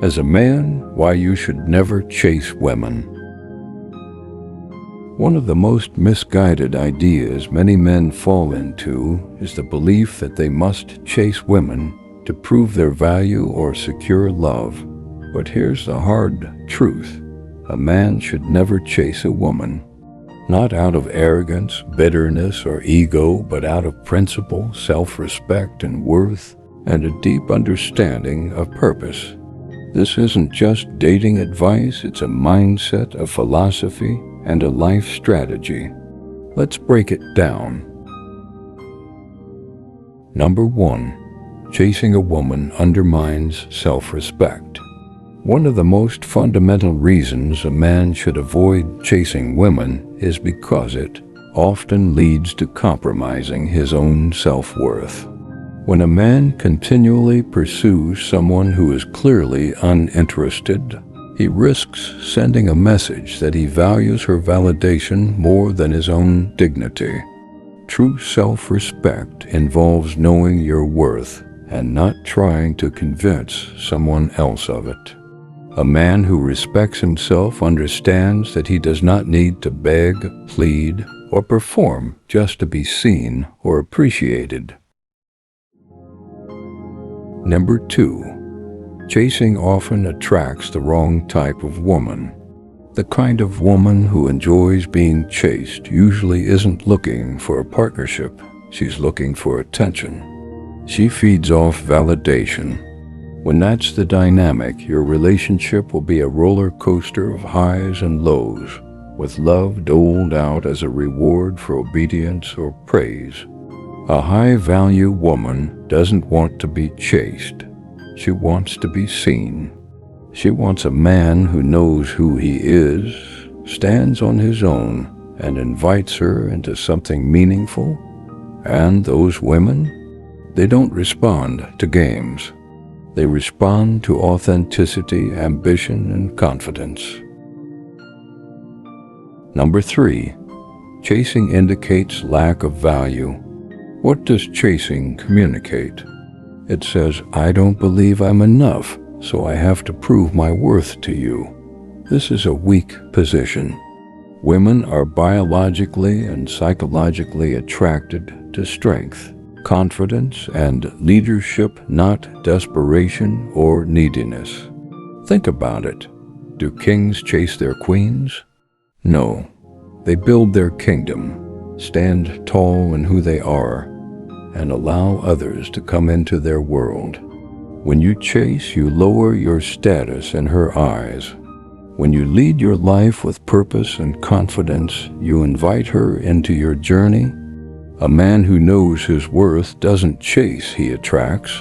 As a man, why you should never chase women. One of the most misguided ideas many men fall into is the belief that they must chase women to prove their value or secure love. But here's the hard truth. A man should never chase a woman. Not out of arrogance, bitterness, or ego, but out of principle, self-respect, and worth, and a deep understanding of purpose. This isn't just dating advice, it's a mindset, a philosophy, and a life strategy. Let's break it down. Number 1. Chasing a woman undermines self-respect. One of the most fundamental reasons a man should avoid chasing women is because it often leads to compromising his own self-worth. When a man continually pursues someone who is clearly uninterested, he risks sending a message that he values her validation more than his own dignity. True self-respect involves knowing your worth and not trying to convince someone else of it. A man who respects himself understands that he does not need to beg, plead, or perform just to be seen or appreciated. Number 2. Chasing often attracts the wrong type of woman. The kind of woman who enjoys being chased usually isn't looking for a partnership. She's looking for attention. She feeds off validation. When that's the dynamic, your relationship will be a roller coaster of highs and lows, with love doled out as a reward for obedience or praise. A high-value woman doesn't want to be chased. She wants to be seen. She wants a man who knows who he is, stands on his own, and invites her into something meaningful. And those women, they don't respond to games. They respond to authenticity, ambition, and confidence. Number 3. Chasing indicates lack of value. What does chasing communicate? It says, I don't believe I'm enough, so I have to prove my worth to you. This is a weak position. Women are biologically and psychologically attracted to strength, confidence, and leadership, not desperation or neediness. Think about it. Do kings chase their queens? No. They build their kingdom, stand tall in who they are, and allow others to come into their world. When you chase, you lower your status in her eyes. When you lead your life with purpose and confidence, you invite her into your journey. A man who knows his worth doesn't chase, he attracts.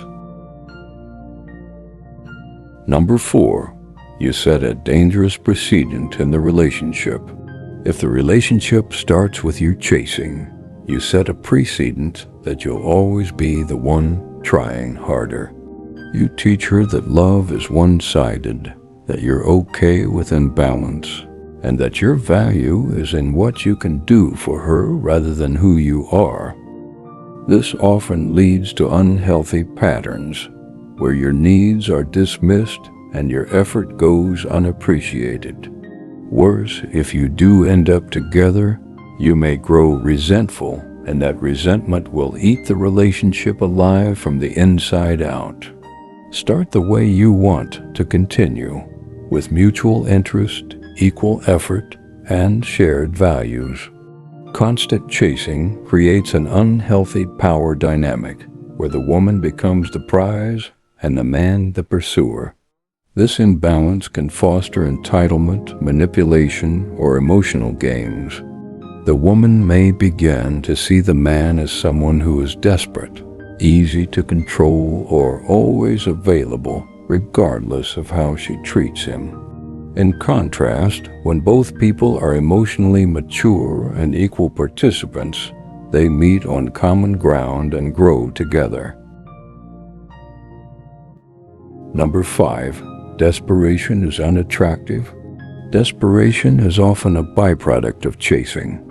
Number 4. You set a dangerous precedent in the relationship. If the relationship starts with you chasing, you set a precedent that you'll always be the one trying harder. You teach her that love is one-sided, that you're okay with imbalance, and that your value is in what you can do for her rather than who you are. This often leads to unhealthy patterns, where your needs are dismissed and your effort goes unappreciated. Worse, if you do end up together, you may grow resentful, and that resentment will eat the relationship alive from the inside out. Start the way you want to continue, with mutual interest, equal effort, and shared values. Constant chasing creates an unhealthy power dynamic, where the woman becomes the prize and the man the pursuer. This imbalance can foster entitlement, manipulation, or emotional games. The woman may begin to see the man as someone who is desperate, easy to control, or always available, regardless of how she treats him. In contrast, when both people are emotionally mature and equal participants, they meet on common ground and grow together. Number 5. Desperation is unattractive. Desperation is often a byproduct of chasing.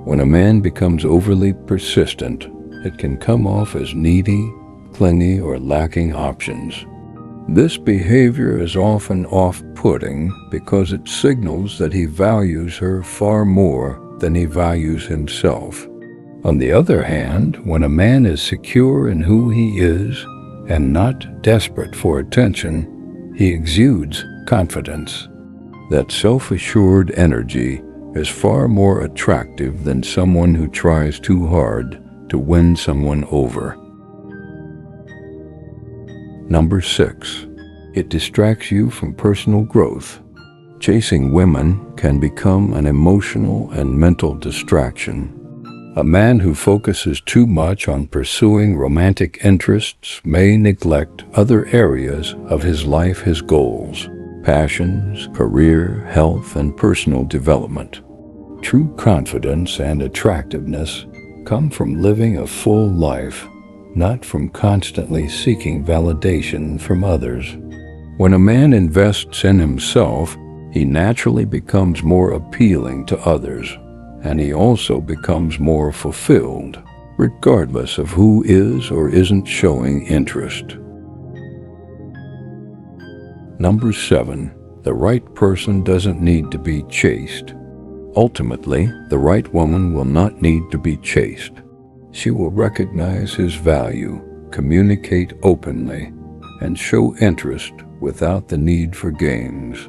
When a man becomes overly persistent, it can come off as needy, clingy, or lacking options. This behavior is often off-putting because it signals that he values her far more than he values himself. On the other hand, when a man is secure in who he is and not desperate for attention, he exudes confidence. That self-assured energy is far more attractive than someone who tries too hard to win someone over. Number 6. It distracts you from personal growth. Chasing women can become an emotional and mental distraction. A man who focuses too much on pursuing romantic interests may neglect other areas of his life, his goals, passions, career, health, and personal development. True confidence and attractiveness come from living a full life, not from constantly seeking validation from others. When a man invests in himself, he naturally becomes more appealing to others, and he also becomes more fulfilled, regardless of who is or isn't showing interest. Number 7. The right person doesn't need to be chased. Ultimately, the right woman will not need to be chased. She will recognize his value, communicate openly, and show interest without the need for games.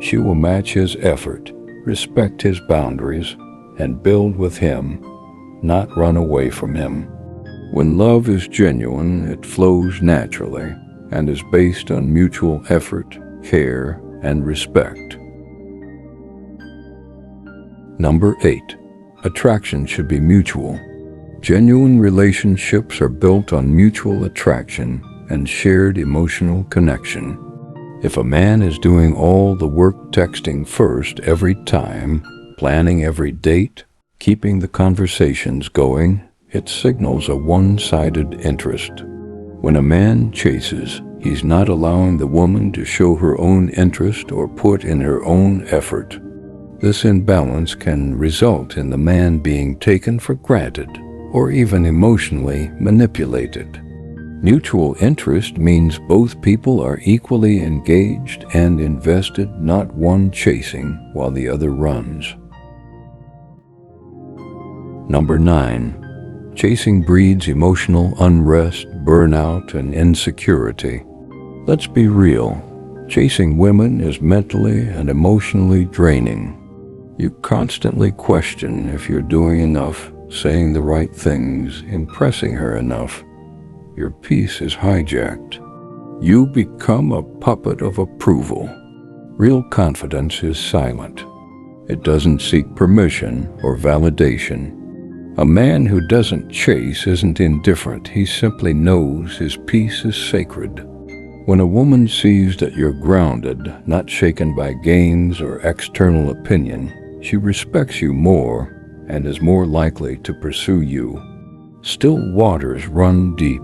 She will match his effort, respect his boundaries, and build with him, not run away from him. When love is genuine, it flows naturally and is based on mutual effort, care, and respect. Number 8. Attraction should be mutual. Genuine relationships are built on mutual attraction and shared emotional connection. If a man is doing all the work, texting first every time, planning every date, keeping the conversations going, it signals a one-sided interest. When a man chases, he's not allowing the woman to show her own interest or put in her own effort. This imbalance can result in the man being taken for granted or even emotionally manipulated. Mutual interest means both people are equally engaged and invested, not one chasing while the other runs. Number 9. Chasing breeds emotional unrest, burnout, and insecurity. Let's be real. Chasing women is mentally and emotionally draining. You constantly question if you're doing enough, saying the right things, impressing her enough. Your peace is hijacked. You become a puppet of approval. Real confidence is silent. It doesn't seek permission or validation. A man who doesn't chase isn't indifferent. He simply knows his peace is sacred. When a woman sees that you're grounded, not shaken by games or external opinion, she respects you more and is more likely to pursue you. Still waters run deep.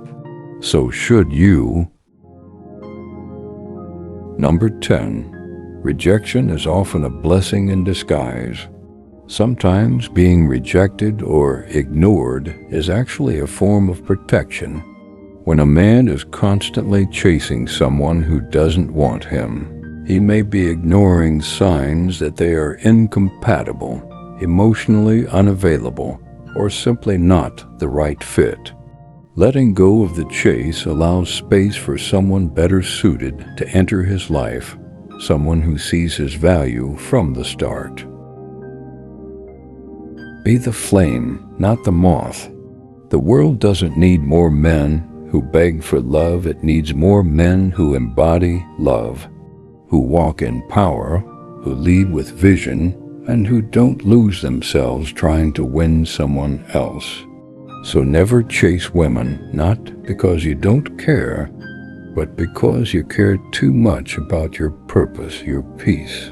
So should you. Number 10. Rejection is often a blessing in disguise. Sometimes being rejected or ignored is actually a form of protection. When a man is constantly chasing someone who doesn't want him, he may be ignoring signs that they are incompatible, emotionally unavailable, or simply not the right fit. Letting go of the chase allows space for someone better suited to enter his life, someone who sees his value from the start. Be the flame, not the moth. The world doesn't need more men who beg for love. It needs more men who embody love, who walk in power, who lead with vision, and who don't lose themselves trying to win someone else. So never chase women, not because you don't care, but because you care too much about your purpose, your peace,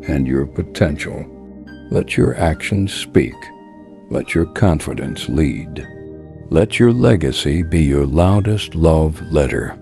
and your potential. Let your actions speak. Let your confidence lead. Let your legacy be your loudest love letter.